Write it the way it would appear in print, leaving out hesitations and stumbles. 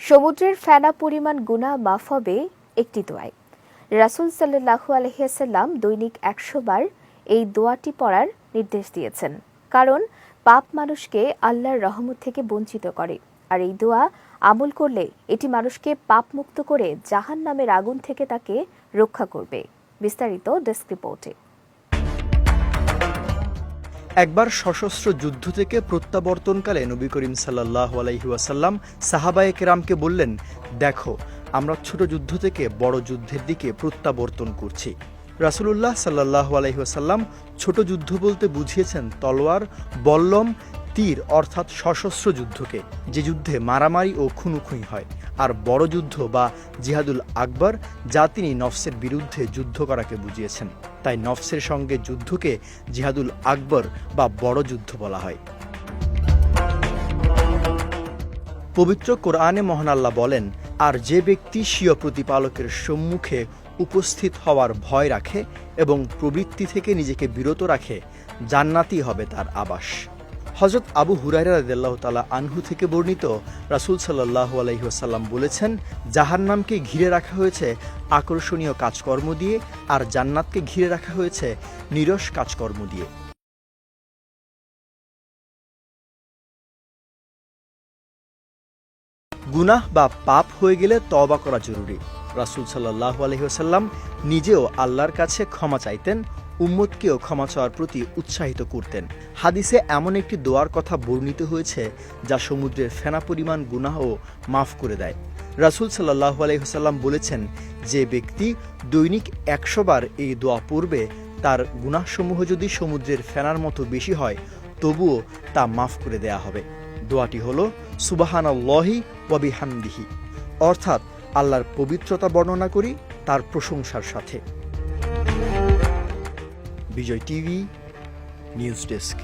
সমুদ্রের ফেনা পরিমাণ গুনাহ মাফ হবে একটি দোয়ায়। রাসূল সাল্লাল্লাহু আলাইহি ওয়াসাল্লাম দৈনিক ১০০ বার এই দোয়াটি পড়ার নির্দেশ দিয়েছেন, কারণ পাপ মানুষকে আল্লাহর রহমত থেকে বঞ্চিত করে। আর এই দোয়া আমল করলে এটি মানুষকে পাপমুক্ত করে জাহান্নামের আগুন থেকে তাকে রক্ষা করবে। বিস্তারিত ডেস্ক রিপোর্টে। একবার সশস্ত্র যুদ্ধ থেকে প্রত্যাবর্তনকালে নবী করিম সাল্লাল্লাহু আলাইহি ওয়াসাল্লাম সাহাবায়ে কেরামকে বললেন, দেখো, আমরা ছোট যুদ্ধ থেকে বড় যুদ্ধের দিকে প্রত্যাবর্তন করছি। রাসূলুল্লাহ সাল্লাল্লাহু আলাইহি ওয়াসাল্লাম ছোট যুদ্ধ বলতে বুঝিয়েছেন তলোয়ার, বল্লম, তীর অর্থাৎ সশস্ত্র যুদ্ধকে, যে যুদ্ধে মারামারি ও খুনোখুনি হয়। আর বড় যুদ্ধ বা জিহাদুল আকবর, যা তিনি নফসের বিরুদ্ধে যুদ্ধ করাকে বুঝিয়েছেন। তাই নফসের সঙ্গে যুদ্ধকে জিহাদুল আকবর বা বড় যুদ্ধ বলা হয়। পবিত্র কোরআনে মহান আল্লাহ বলেন, আর যে ব্যক্তি স্বীয় প্রতিপালকের সম্মুখে উপস্থিত হওয়ার ভয় রাখে এবং প্রবৃত্তি থেকে নিজেকে বিরত রাখে, জান্নাতই হবে তার আবাস। হযরত আবু হুরায়রা রাদিয়াল্লাহু তাআলা আনহু থেকে বর্ণিত, রাসূল সাল্লাল্লাহু আলাইহি ওয়াসাল্লাম বলেছেন, জাহান্নামকে ঘিরে রাখা হয়েছে আকর্ষণীয় কাজকর্ম দিয়ে, আর জান্নাতকে ঘিরে রাখা হয়েছে নিরস কাজকর্ম দিয়ে। গুনাহ বা পাপ হয়ে গেলে তওবা করা জরুরি। রাসূল সাল্লাল্লাহু আলাইহি ওয়াসাল্লাম নিজেও আল্লাহর কাছে ক্ষমা চাইতেন, উম্মতকেও ক্ষমা চাওয়ার প্রতি উৎসাহিত করতেন। হাদিসে এমন একটি দোয়ার কথা বর্ণিত হয়েছে যা সমুদ্রের ফেনা পরিমাণ গুনাহও মাফ করে দেয়। রাসূল সাল্লাল্লাহু আলাইহি ওয়াসাল্লাম বলেছেন, যে ব্যক্তি দৈনিক ১০০ বার এই দোয়া পড়বে, তার গুনাহসমূহ যদি সমুদ্রের ফেনার মতো বেশি হয়, তবুও তা মাফ করে দেয়া হবে। দোয়াটি হলো সুবহানাল্লাহি ওয়া বিহামদিহি, অর্থাৎ আল্লাহর পবিত্রতা বর্ণনা করি তার প্রশংসার সাথে। বিজয় টিভি নিউজ ডেস্ক।